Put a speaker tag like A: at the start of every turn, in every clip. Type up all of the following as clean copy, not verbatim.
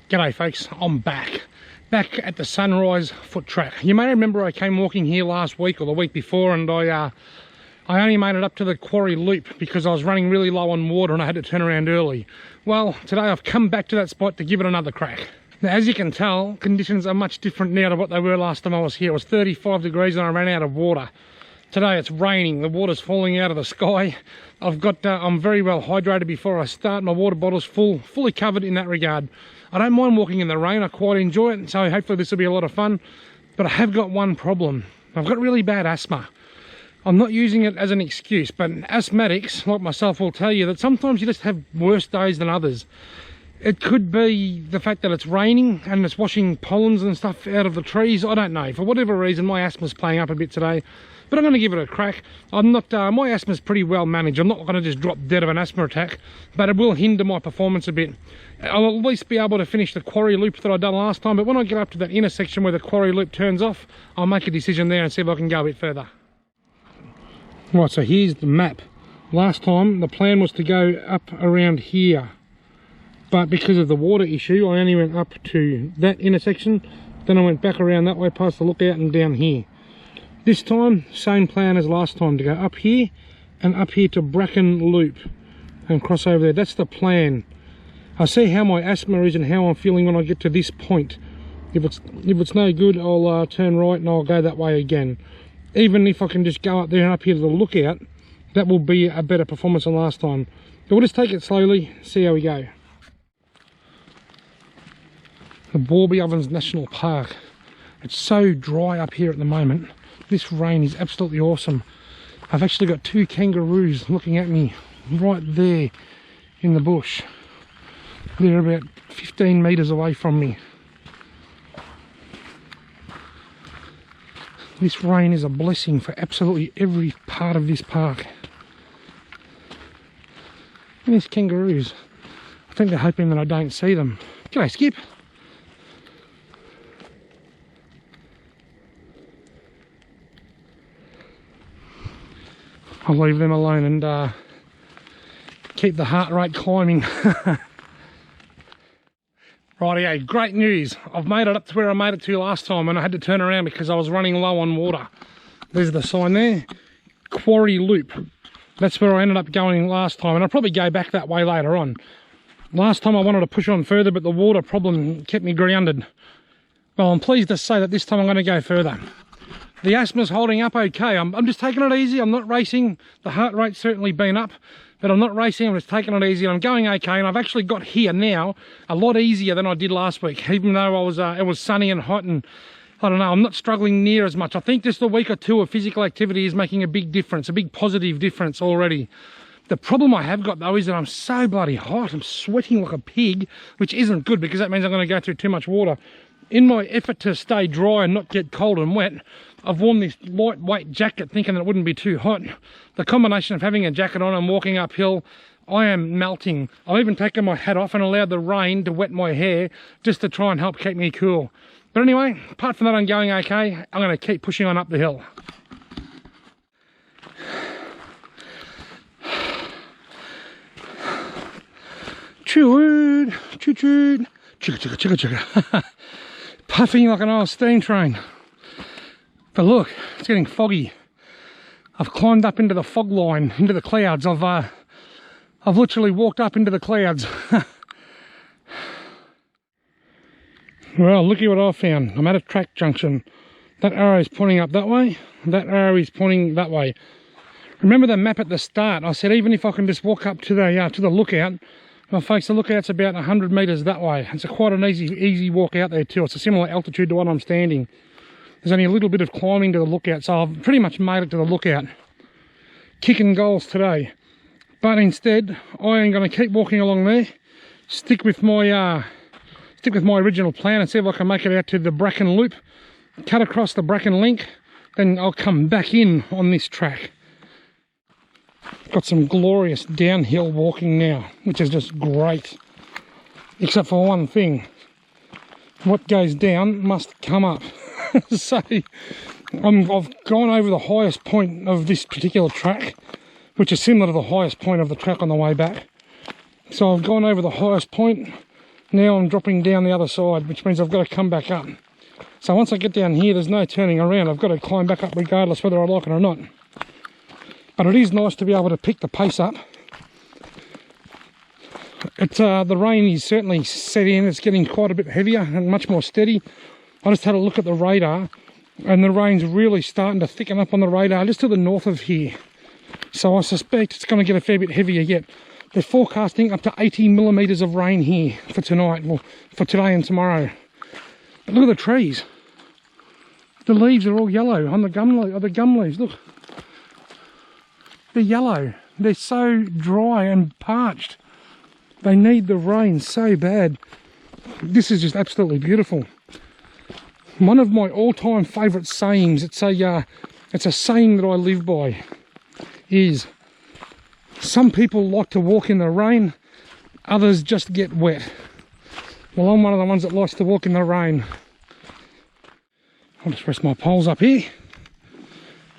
A: G'day folks, I'm back at the Sunrise foot track. You may remember I came walking here last week or the week before, and I only made it up to the Quarry Loop because I was running really low on water and I had to turn around early. Well, today I've come back to that spot to give it another crack. Now, as you can tell, conditions are much different now to what they were last time I was here. It was 35 degrees and I ran out of water. Today it's raining, the water's falling out of the sky. I'm very well hydrated before I start. My water bottle's fully covered in that regard. I don't mind walking in the rain, I quite enjoy it, so hopefully this will be a lot of fun. But I have got one problem. I've got really bad asthma. I'm not using it as an excuse, but asthmatics like myself will tell you that sometimes you just have worse days than others. It could be the fact that it's raining and it's washing pollens and stuff out of the trees. I don't know. For whatever reason, my asthma's playing up a bit today. But I'm going to give it a crack. My asthma's pretty well managed. I'm not going to just drop dead of an asthma attack, but it will hinder my performance a bit. I'll at least be able to finish the Quarry Loop that I done last time, but when I get up to that intersection where the Quarry Loop turns off, I'll make a decision there and see if I can go a bit further. Right, so here's the map. Last time the plan was to go up around here, but because of the water issue, I only went up to that intersection, then I went back around that way past the lookout and down here. This time, same plan as last time, to go up here and up here to Brackenlink Loop and cross over there. That's the plan. I'll see how my asthma is and how I'm feeling when I get to this point. If it's no good, I'll turn right and I'll go that way again. Even if I can just go up there and up here to the lookout, that will be a better performance than last time. But we'll just take it slowly, see how we go. The Borby Ovens National Park. It's so dry up here at the moment. This rain is absolutely awesome. I've actually got two kangaroos looking at me right there in the bush. They're about 15 meters away from me. This rain is a blessing for absolutely every part of this park. And these kangaroos, I think they're hoping that I don't see them. G'day, Skip. I'll leave them alone and keep the heart rate climbing. Rightio, great news. I've made it up to where I made it to last time and I had to turn around because I was running low on water. There's the sign there, Quarry Loop. That's where I ended up going last time, and I'll probably go back that way later on. Last time I wanted to push on further, but the water problem kept me grounded. Well, I'm pleased to say that this time I'm going to go further. The asthma's holding up okay. I'm just taking it easy. I'm not racing. The heart rate's certainly been up, but I'm not racing. I'm just taking it easy. I'm going okay, and I've actually got here now a lot easier than I did last week, even though it was sunny and hot, and I don't know, I'm not struggling near as much. I think just a week or two of physical activity is making a big difference, a big positive difference already. The problem I have got though is that I'm so bloody hot. I'm sweating like a pig, which isn't good because that means I'm going to go through too much water. In my effort to stay dry and not get cold and wet, I've worn this lightweight jacket thinking that it wouldn't be too hot. The combination of having a jacket on and walking uphill, I am melting. I've even taken my hat off and allowed the rain to wet my hair just to try and help keep me cool. But anyway, apart from that, I'm going okay. I'm going to keep pushing on up the hill. Choo-choo, choo-choo, chugga-chugga-chugga-chugga. Puffing like an old steam train. But look, it's getting foggy. I've climbed up into the fog line, into the clouds. I've literally walked up into the clouds. Well, looky what I found. I'm at a track junction. That arrow is pointing up that way. That arrow is pointing that way. Remember the map at the start? I said even if I can just walk up to the lookout. Well, folks, the lookout's about 100 meters that way. It's quite an easy walk out there too. It's a similar altitude to what I'm standing. There's only a little bit of climbing to the lookout, so I've pretty much made it to the lookout. Kicking goals today. But instead, I am going to keep walking along there, stick with my original plan and see if I can make it out to the Bracken Loop, cut across the Brackenlink, then I'll come back in on this track. Got some glorious downhill walking now, which is just great. Except for one thing. What goes down must come up. So I've gone over the highest point of this particular track, which is similar to the highest point of the track on the way back. So I've gone over the highest point, Now I'm dropping down the other side, which means I've got to come back up. So once I get down here, there's no turning around. I've got to climb back up regardless whether I like it or not. But it is nice to be able to pick the pace up. The rain is certainly set in. It's getting quite a bit heavier and much more steady. I just had a look at the radar, and the rain's really starting to thicken up on the radar just to the north of here. So I suspect it's going to get a fair bit heavier yet. They're forecasting up to 80 millimetres of rain here for tonight, well, for today and tomorrow. But look at the trees. The leaves are all yellow on the gum leaves. Look, they're yellow. They're so dry and parched. They need the rain so bad. This is just absolutely beautiful. One of my all-time favourite sayings, it's a saying that I live by, is some people like to walk in the rain, others just get wet. Well, I'm one of the ones that likes to walk in the rain. I'll just rest my poles up here.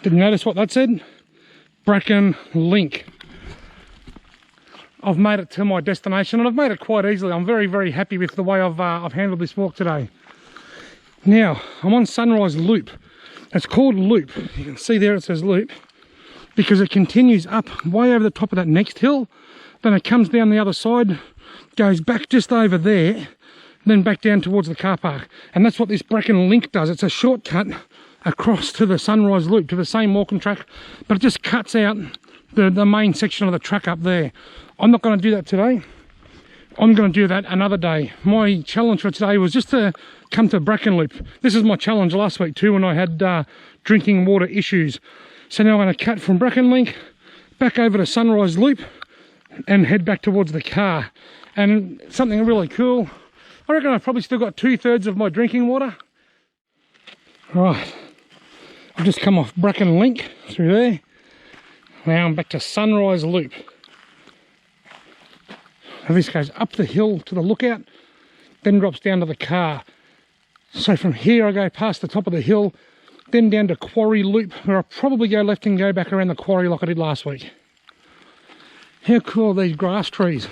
A: Didn't notice what that said? Brackenlink. I've made it to my destination, and I've made it quite easily. I'm very, very happy with the way I've handled this walk today. Now, I'm on Sunrise Loop. It's called Loop. You can see there it says Loop, because it continues up way over the top of that next hill. Then it comes down the other side, goes back just over there, then back down towards the car park. And that's what this Brackenlink does. It's a shortcut across to the Sunrise Loop, to the same walking track, but it just cuts out the main section of the track up there. I'm not going to do that today. I'm going to do that another day. My challenge for today was just to come to Brackenloop. This is my challenge last week too, when I had drinking water issues. So now I'm going to cut from Brackenlink back over to Sunrise Loop and head back towards the car. And something really cool, I reckon I've probably still got 2/3 of my drinking water. Right, I've just come off Brackenlink through there. Now I'm back to Sunrise Loop. And this goes up the hill to the lookout, then drops down to the car. So from here I go past the top of the hill, then down to Quarry Loop, where I'll probably go left and go back around the quarry like I did last week. How cool are these grass trees?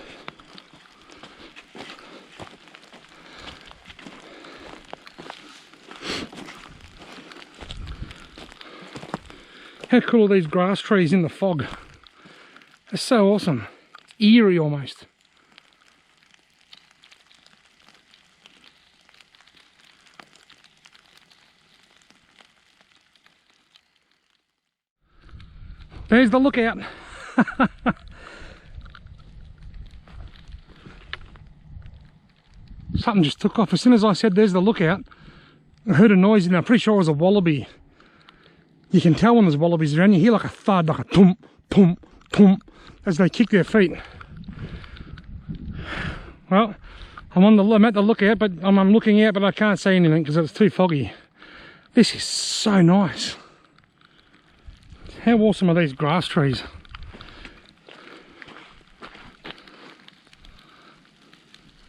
A: How cool are these grass trees in the fog? It's so awesome. It's eerie almost. There's the lookout. Something just took off. As soon as I said there's the lookout, I heard a noise and I'm pretty sure it was a wallaby. You can tell when there's wallabies around. You hear like a thud, like a thump, thump, thump, as they kick their feet. Well, I'm at the lookout, but I'm looking out, but I can't see anything because it's too foggy. This is so nice. How awesome are these grass trees?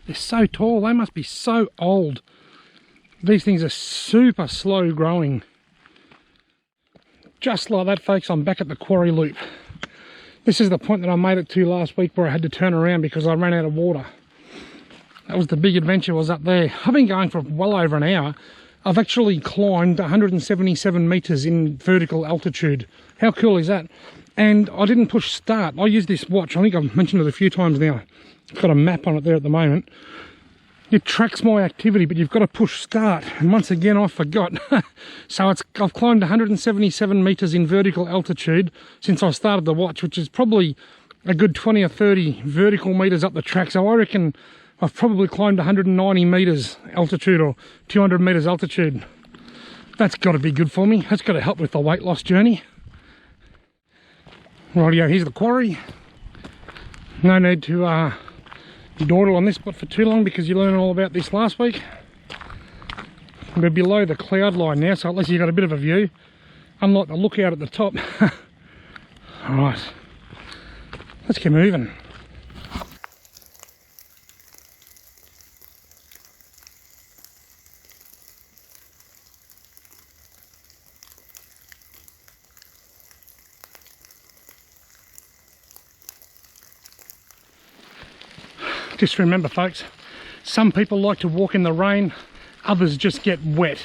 A: They're so tall. They must be so old. These things are super slow growing. Just like that, folks, I'm back at the Quarry Loop. This is the point that I made it to last week where I had to turn around because I ran out of water. That was the big adventure, was up there. I've been going for well over an hour. I've actually climbed 177 metres in vertical altitude. How cool is that? And I didn't push start. I used this watch. I think I've mentioned it a few times now. It's got a map on it there at the moment. It tracks my activity, but you've got to push start. And once again, I forgot. So I've climbed 177 metres in vertical altitude since I started the watch, which is probably a good 20 or 30 vertical metres up the track. So I reckon I've probably climbed 190 metres altitude or 200 metres altitude. That's got to be good for me. That's got to help with the weight loss journey. Rightio, here's the quarry. No need to dawdle on this spot for too long because you learned all about this last week. We're below the cloud line now, so at least you've got a bit of a view, unlike the lookout at the top. Alright, let's get moving. Just remember, folks, Some people like to walk in the rain, others just get wet.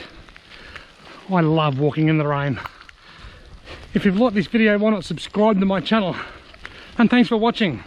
A: I love walking in the rain. If you've liked this video, why not subscribe to my channel? And thanks for watching.